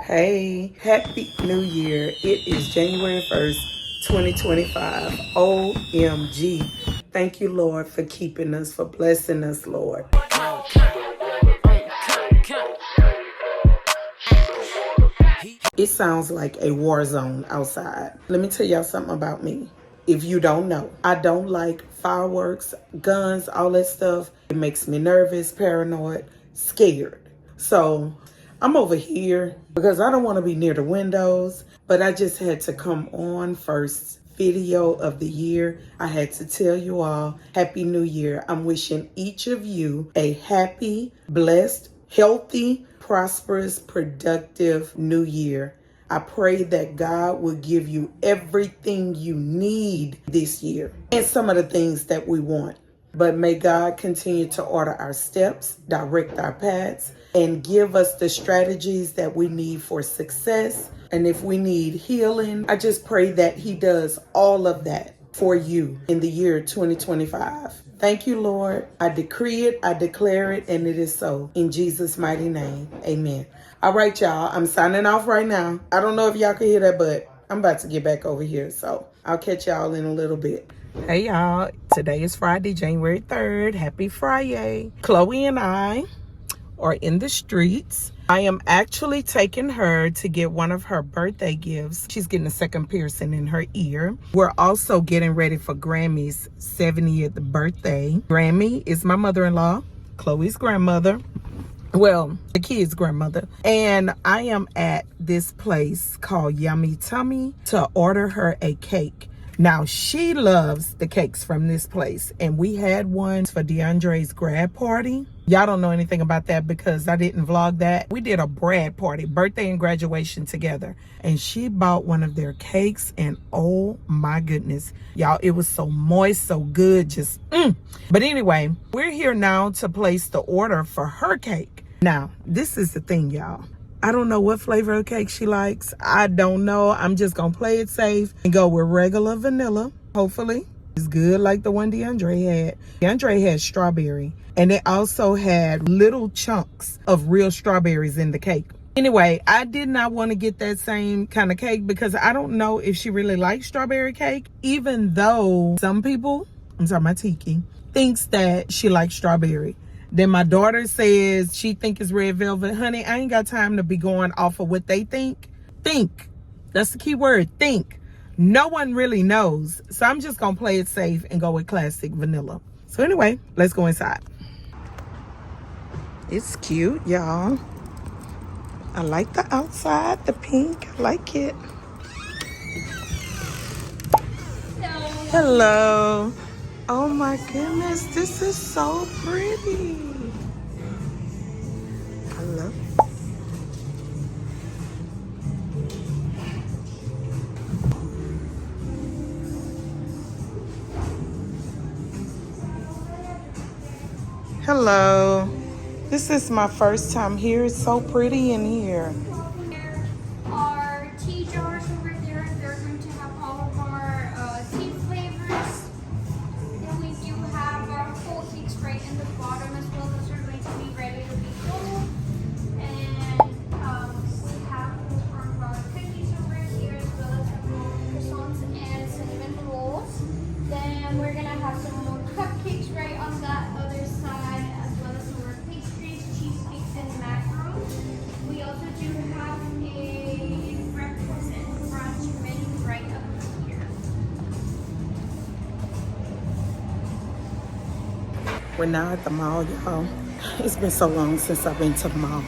Hey, happy new year. It is January 1st, 2025. OMG. Thank you, Lord, for keeping us, for blessing us, Lord. It sounds like a war zone outside. Let me tell y'all something about me. If you don't know, I don't like fireworks, guns, all that stuff. It makes me nervous, paranoid, scared. So I'm over here because I don't want to be near the windows, but I just had to come on first video of the year. I had to tell you all, Happy New Year. I'm wishing each of you a happy, blessed, healthy, prosperous, productive new year. I pray that God will give you everything you need this year and some of the things that we want. But may God continue to order our steps, direct our paths, and give us the strategies that we need for success. And if we need healing, I just pray that He does all of that for you in the year 2025. Thank you, Lord. I decree it, I declare it, and it is so. In Jesus' mighty name, amen. All right, y'all, I'm signing off right now. I don't know if y'all can hear that, but I'm about to get back over here. So I'll catch y'all in a little bit. Hey, y'all. Today is Friday, January 3rd. Happy Friday. Khloe and I are in the streets. I am actually taking her to get one of her birthday gifts. She's getting a second piercing in her ear. We're also getting ready for Grammy's 70th birthday. Grammy is my mother-in-law, Khloe's grandmother. Well, the kid's grandmother. And I am at this place called Yummy Tummy to order her a cake. Now, she loves the cakes from this place. And we had one for DeAndre's grad party. Y'all don't know anything about that because I didn't vlog that. We did a grad party, birthday and graduation together. And she bought one of their cakes. And oh my goodness, y'all, it was so moist, so good, just But anyway, we're here now to place the order for her cake. Now, this is the thing, y'all. I don't know what flavor of cake she likes. I don't know. I'm just going to play it safe and go with regular vanilla. Hopefully, it's good like the one DeAndre had. DeAndre had strawberry. And it also had little chunks of real strawberries in the cake. Anyway, I did not want to get that same kind of cake because I don't know if she really likes strawberry cake. Even though some people, I'm talking about Tiki, thinks that she likes strawberry. Then my daughter says she think it's red velvet. Honey, I ain't got time to be going off of what they think. Think. That's the key word, think. No one really knows. So I'm just going to play it safe and go with classic vanilla. So anyway, let's go inside. It's cute, y'all. I like the outside, the pink. I like it. Hello. Oh my goodness, this is so pretty. I love it. Hello. This is my first time here. It's so pretty in here. Our tea jars over there, they're going to have all of our tea flavors. Then we do have our whole cakes right in the bottom as well. Those are going to be ready to be sold. And we have our cookies over here as well as croissants and cinnamon rolls. Then we're going to have some more cupcakes right on that other side as well as some more pastries, cheesecakes, and macarons. We also do have a breakfast and brunch menu right up here. We're now at the mall, y'all. It's been so long since I've been to the mall.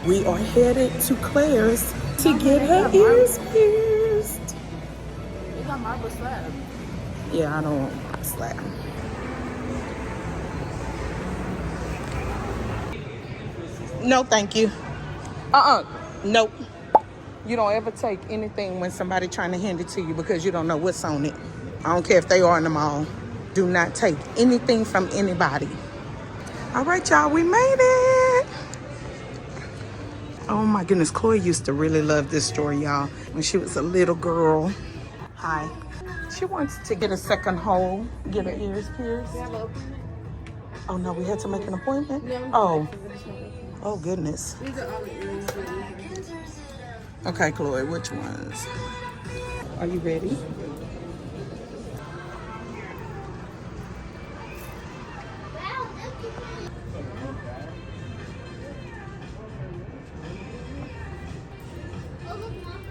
We are headed to Claire's to get her ears pierced. You got marble slab. Yeah, I don't want a slab. No, thank you. Nope. You don't ever take anything when somebody trying to hand it to you because you don't know what's on it. I don't care if they are in the mall. Do not take anything from anybody. All right, y'all, we made it. Oh my goodness, Khloe used to really love this store, y'all. When she was a little girl. Hi. She wants to get a second hole, get her ears pierced. Oh no, we had to make an appointment? Yeah. Oh. Oh, goodness. These are all the earrings. Okay, Khloe, which ones? Are you ready? Oh, look, Mom.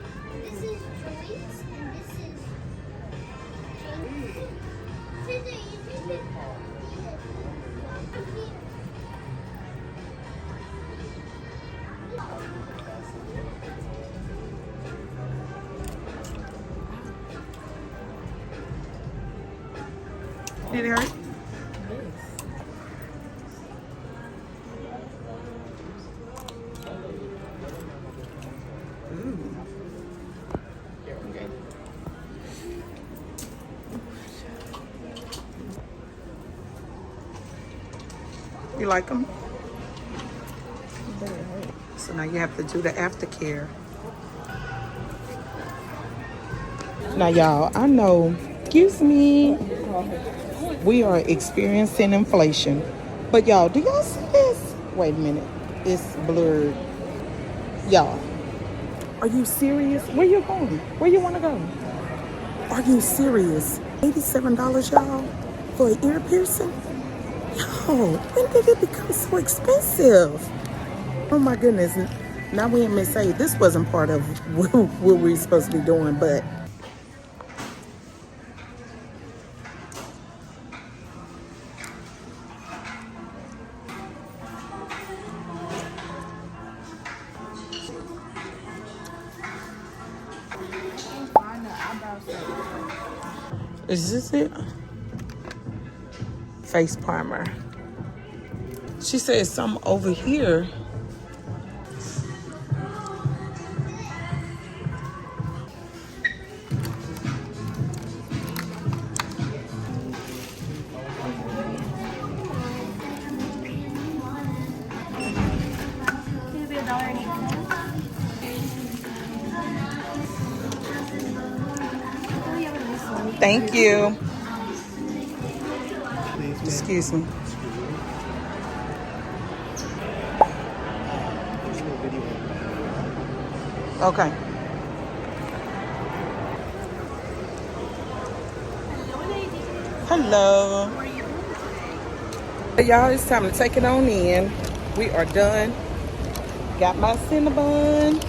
This is Joyce, and this is James. Today, you can Did it hurt? Ooh. Okay. You like them? So now you have to do the aftercare. Now, y'all, I know, excuse me, we are experiencing inflation. But y'all, do y'all see this? Wait a minute. It's blurred. Y'all, are you serious? Where you going? Where you want to go? Are you serious? $87, y'all, for an ear piercing? Yo, when did it become so expensive? Oh my goodness. Now we in Miss A. This wasn't part of what we were supposed to be doing, but Find the eyebrow set. is this it? Face primer. She said some over here. It'll be $1.85. Oh, you have a nice one. Thank you. Excuse me. Okay. Hello. Y'all, it's time to take it on in. We are done. Got my Cinnabon.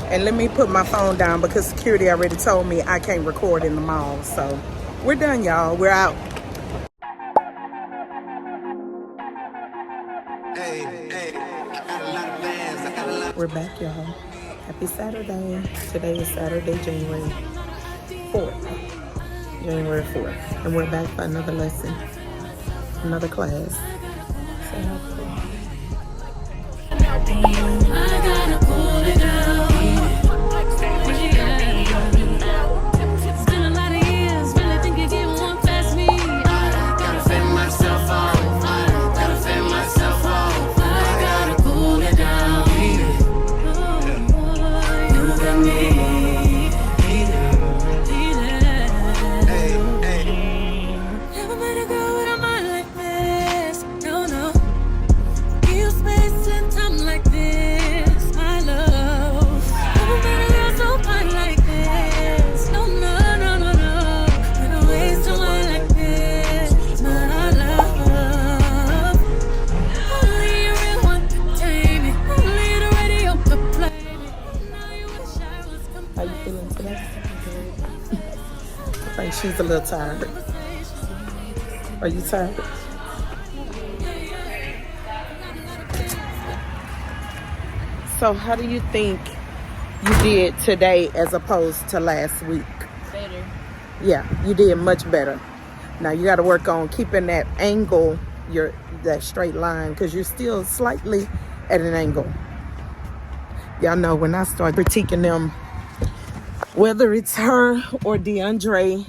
And let me put my phone down because security already told me I can't record in the mall. So we're done, y'all. We're out. We're back, y'all. Happy Saturday. Today is Saturday, January 4th. January 4th. And we're back for another lesson. Another class. So, I gotta pull it down. It's been a lot of years, really think you get one past me. Gotta fend myself off. Gotta fend myself off. I gotta pull it down. You got me. Never met a girl with a mind like this. No, no. Give space and time like this, my love. Never met a girl so fine like this. No, no, no, no, no. Never waste a one like this, my love. Only a real one could tame me. Only the radio could play me. Now you wish I was how you feeling today? I think she's a little tired. Are you tired? So how do you think you did today as opposed to last week? Better. Yeah, you did much better. Now you got to work on keeping that angle, that straight line, because you're still slightly at an angle. Y'all know when I start critiquing them, whether it's her or DeAndre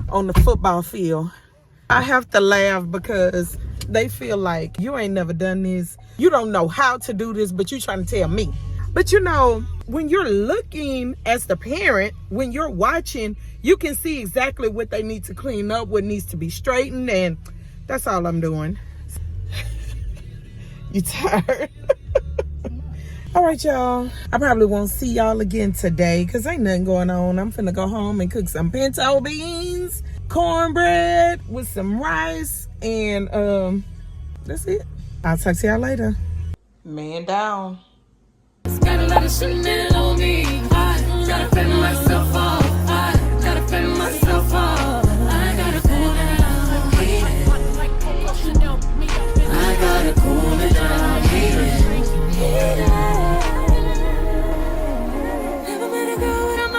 on the football field, I have to laugh because they feel like you ain't never done this. You don't know how to do this, but you're trying to tell me. But you know, when you're looking as the parent, when you're watching, you can see exactly what they need to clean up, what needs to be straightened, and that's all I'm doing. You tired? All right, y'all. I probably won't see y'all again today because ain't nothing going on. I'm finna go home and cook some pinto beans, cornbread with some rice, and that's it. I'll talk to y'all later. Man down. Got a lot of Chanel on me. I gotta fend myself off. I gotta fend myself off. I gotta cool it down. I gotta cool it down.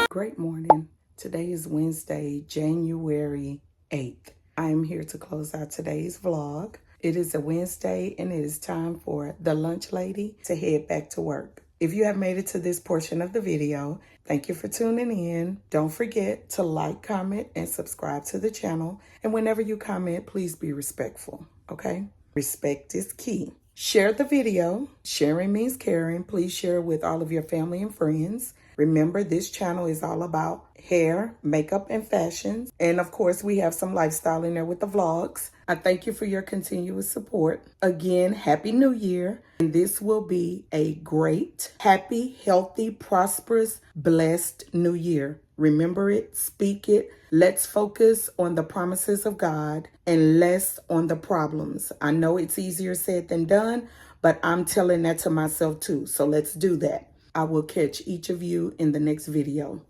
Great morning. Today is Wednesday, January 8th. I am here to close out today's vlog. It is a Wednesday and it is time for the lunch lady to head back to work. If you have made it to this portion of the video, thank you for tuning in. Don't forget to like, comment, and subscribe to the channel. And whenever you comment, please be respectful, okay? Respect is key. Share the video. Sharing means caring. Please share it with all of your family and friends. Remember, this channel is all about hair, makeup, and fashion. And of course, we have some lifestyle in there with the vlogs. I thank you for your continuous support. Again, Happy New Year. And this will be a great, happy, healthy, prosperous, blessed New Year. Remember it, speak it. Let's focus on the promises of God and less on the problems. I know it's easier said than done, but I'm telling that to myself too. So let's do that. I will catch each of you in the next video.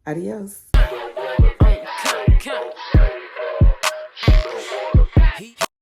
Adios.